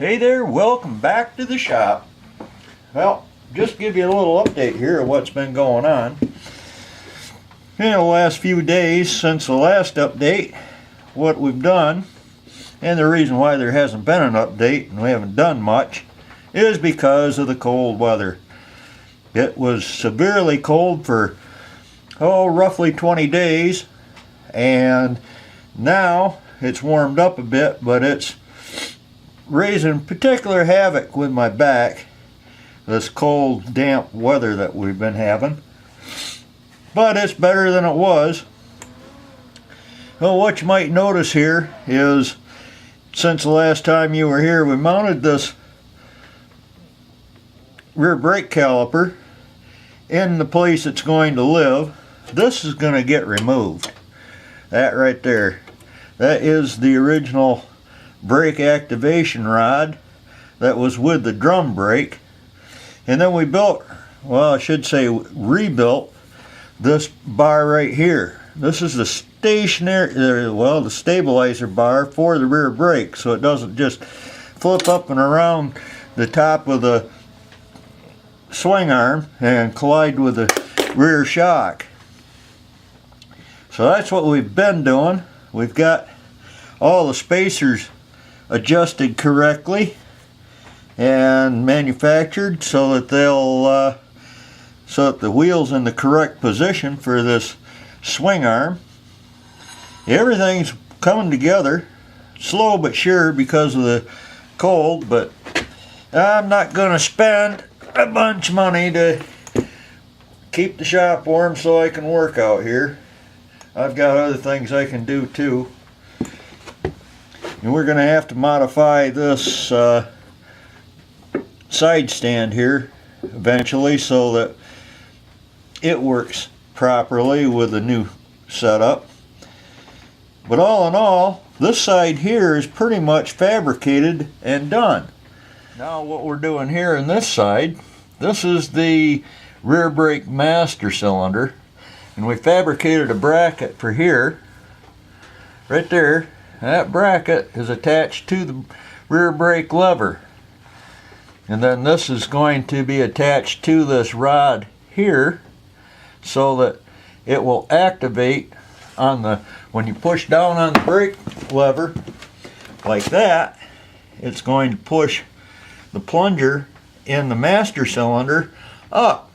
Hey there, welcome back to the shop. Well, just give you a little update here of what's been going on. In the last few days since the last update, what we've done, and the reason why there hasn't been an update and we haven't done much, is because of the cold weather. It was severely cold for, roughly 20 days, and now it's warmed up a bit, but it's raising particular havoc with my back, this cold, damp weather that we've been having. But it's better than it was. Well, what you might notice here is, since the last time you were here, we mounted this rear brake caliper in the place it's going to live. This is going to get removed. That right there, that is the original brake activation rod that was with the drum brake. And then we built, well, I should say rebuilt, this bar right here. This is the the stabilizer bar for the rear brake, so it doesn't just flip up and around the top of the swing arm and collide with the rear shock. So that's what we've been doing. We've got all the spacers adjusted correctly and manufactured so that they'll so that the wheel's in the correct position for this swing arm. Everything's coming together, slow but sure because of the cold, but I'm not going to spend a bunch of money to keep the shop warm so I can work out here. I've got other things I can do too. And we're going to have to modify this side stand here eventually so that it works properly with the new setup. But all in all, this side here is pretty much fabricated and done. Now what we're doing here in this side, this is the rear brake master cylinder, and we fabricated a bracket for here, right there. That bracket is attached to the rear brake lever, and then this is going to be attached to this rod here so that it will activate on the, when you push down on the brake lever like that, it's going to push the plunger in the master cylinder up.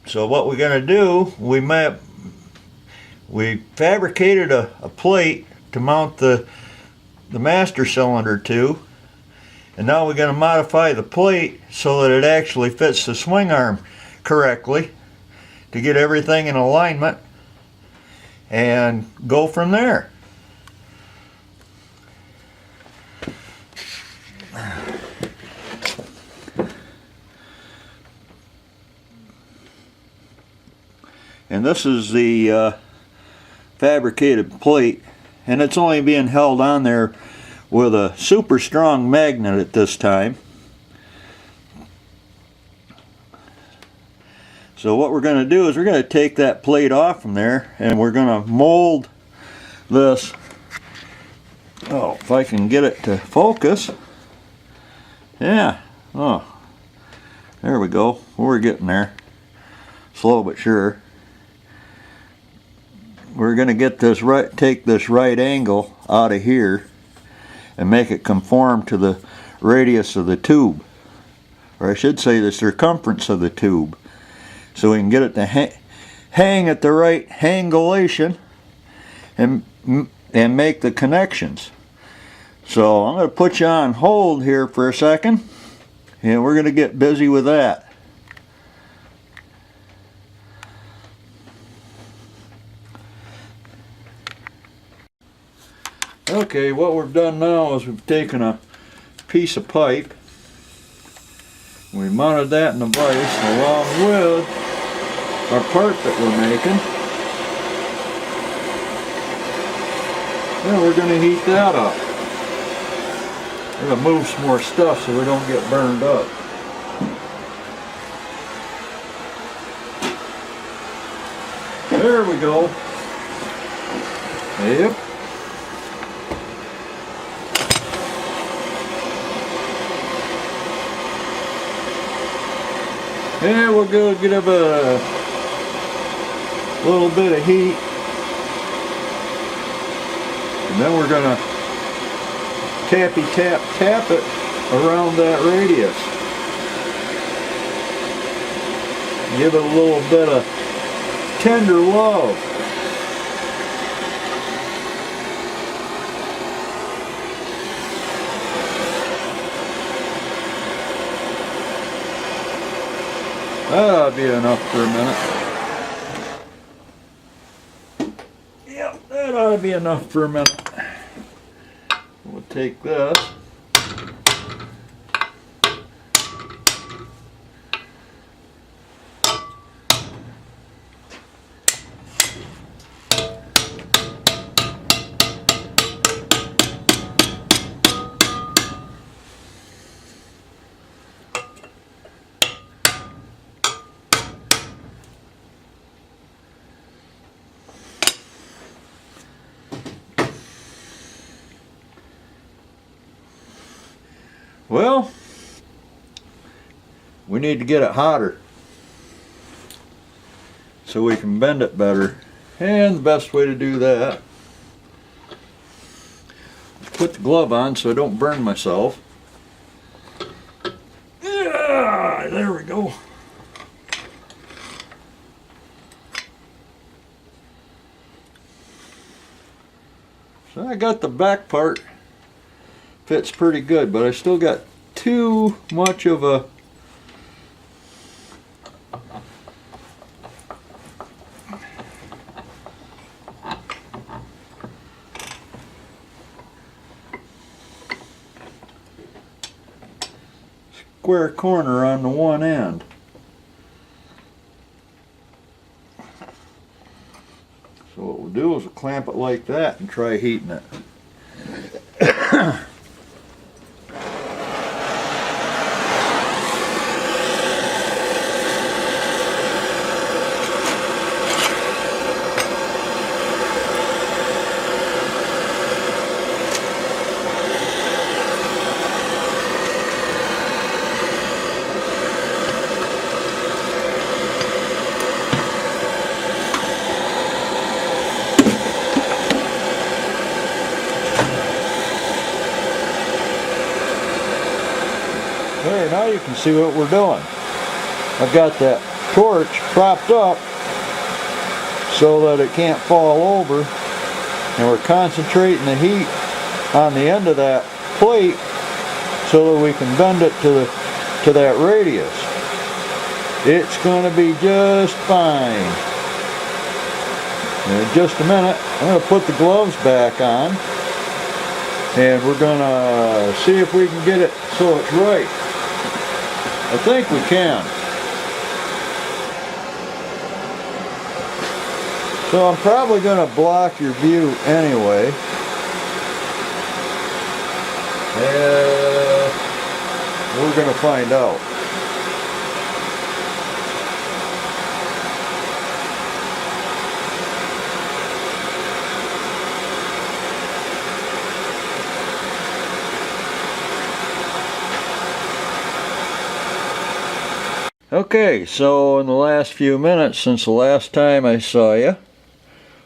So what we're going to do, we fabricated a plate to mount the master cylinder to, and now we're going to modify the plate so that it actually fits the swing arm correctly to get everything in alignment and go from there. And this is the fabricated plate, and it's only being held on there with a super strong magnet at this time. So what we're going to do is we're going to take that plate off from there, and we're going to mold this. Oh, if I can get it to focus. Yeah, oh, there we go. We're getting there, slow but sure. We're going to get this right, take this right angle out of here and make it conform to the radius of the tube, or I should say the circumference of the tube, so we can get it to hang at the right angulation and make the connections. So I'm going to put you on hold here for a second, and we're going to get busy with that. Okay, what we've done now is we've taken a piece of pipe, we mounted that in the vise along with our part that we're making. Then we're going to heat that up. We're going to move some more stuff so we don't get burned up. There we go. Yep. And we'll go get a little bit of heat. And then we're gonna tappy tap it around that radius. Give it a little bit of tender love. That ought to be enough for a minute. Yep, that ought to be enough for a minute. We'll take this. Well, we need to get it hotter so we can bend it better. And the best way to do that is put the glove on so I don't burn myself. Yeah, there we go. So I got the back part. Fits pretty good, but I still got too much of a square corner on the one end. So what we'll do is we'll clamp it like that and try heating it. There, now you can see what we're doing. I've got that torch propped up so that it can't fall over, and we're concentrating the heat on the end of that plate so that we can bend it to that radius. It's going to be just fine. In just a minute, I'm going to put the gloves back on, and we're going to see if we can get it so it's right. I think we can. So I'm probably going to block your view anyway. We're going to find out. Okay, so in the last few minutes since the last time I saw you,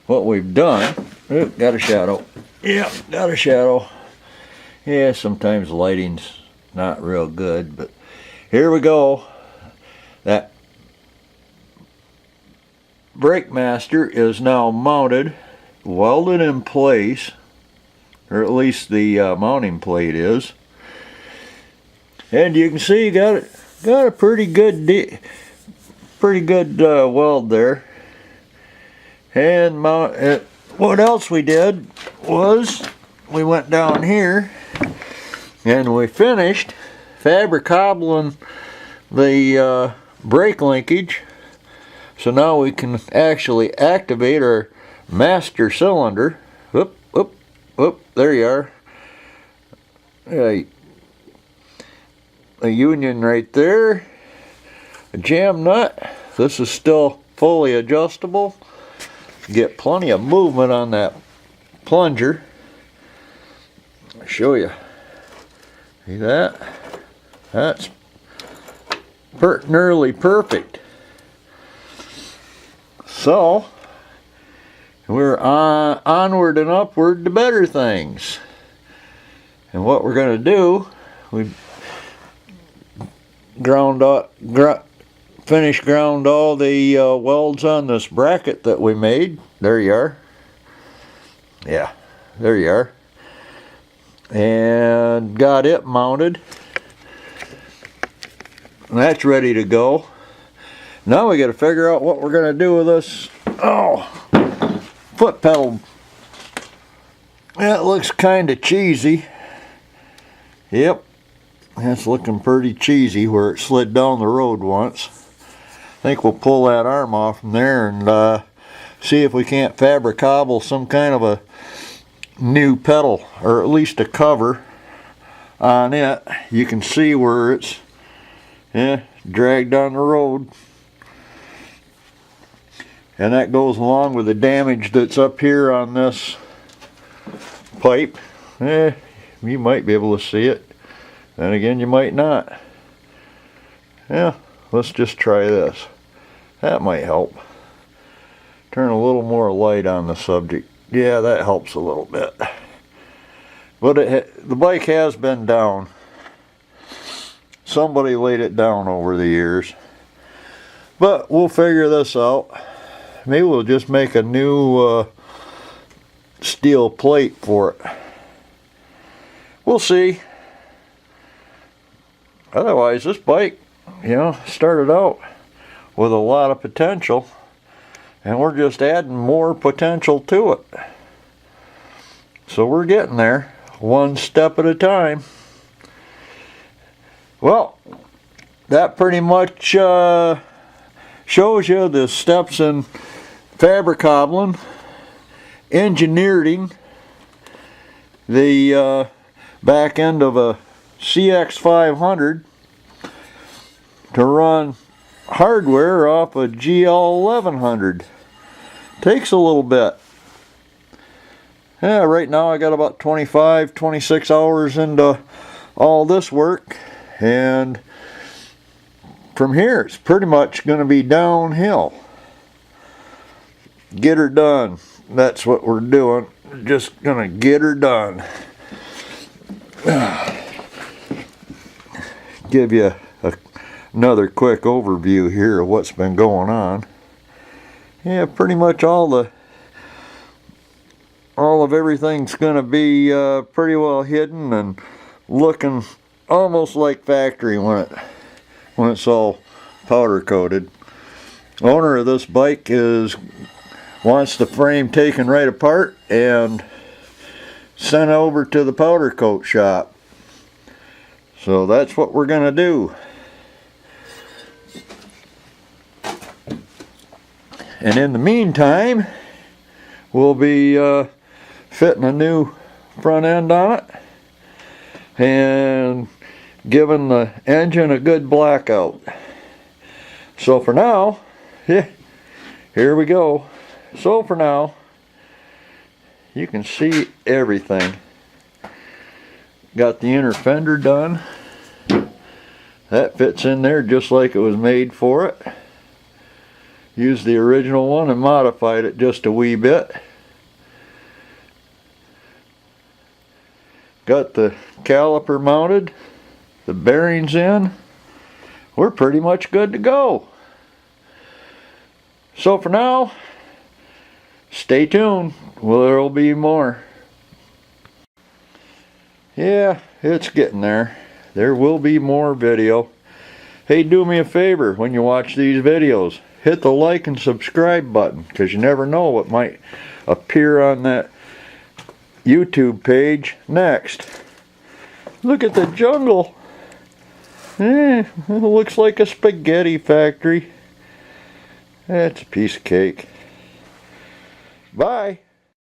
what we've done, ooh, got a shadow. Yep, got a shadow. Yeah, sometimes lighting's not real good, but here we go. That brake master is now mounted, welded in place, or at least the mounting plate is. And you can see you got a pretty good weld there. And what else we did was we went down here and we finished fabric-cobbling the brake linkage. So now we can actually activate our master cylinder. Whoop, whoop, whoop, there you are. A union right there, a jam nut. This is still fully adjustable. Get plenty of movement on that plunger. I'll show you. See that? That's nearly perfect. So we're onward and upward to better things. And what we're going to do, we ground all the welds on this bracket that we made. There you are. Yeah, there you are. And got it mounted. And that's ready to go. Now we got to figure out what we're going to do with this foot pedal. That looks kind of cheesy. Yep, that's looking pretty cheesy where it slid down the road once. I think we'll pull that arm off from there and see if we can't fabricable some kind of a new pedal, or at least a cover on it. You can see where it's dragged down the road. And that goes along with the damage that's up here on this pipe. You might be able to see it. Then again, you might not. Yeah, let's just try this. That might help. Turn a little more light on the subject. Yeah, that helps a little bit. But the bike has been down. Somebody laid it down over the years. But we'll figure this out. Maybe we'll just make a new steel plate for it. We'll see. Otherwise, this bike, started out with a lot of potential, and we're just adding more potential to it. So we're getting there, one step at a time. Well, that pretty much shows you the steps in fabricabling, engineering, the back end of a CX500 to run hardware off a GL1100. Takes a little bit. Yeah, right now I got about 26 hours into all this work, and from here it's pretty much going to be downhill. Get her done. That's what we're doing. Just going to get her done. Give you another quick overview here of what's been going on. Yeah, pretty much all of everything's going to be pretty well hidden and looking almost like factory when it's all powder coated. Owner of this bike wants the frame taken right apart and sent over to the powder coat shop. So that's what we're going to do. And in the meantime, we'll be fitting a new front end on it and giving the engine a good blackout. So for now, here we go. So for now, you can see everything. Got the inner fender done. That fits in there just like it was made for it. Used the original one and modified it just a wee bit. Got the caliper mounted, the bearings in. We're pretty much good to go. So for now, stay tuned. Well, there'll be more. Yeah, it's getting there. There will be more video. Hey, do me a favor when you watch these videos. Hit the like and subscribe button, because you never know what might appear on that YouTube page next. Look at the jungle. It looks like a spaghetti factory. That's a piece of cake. Bye.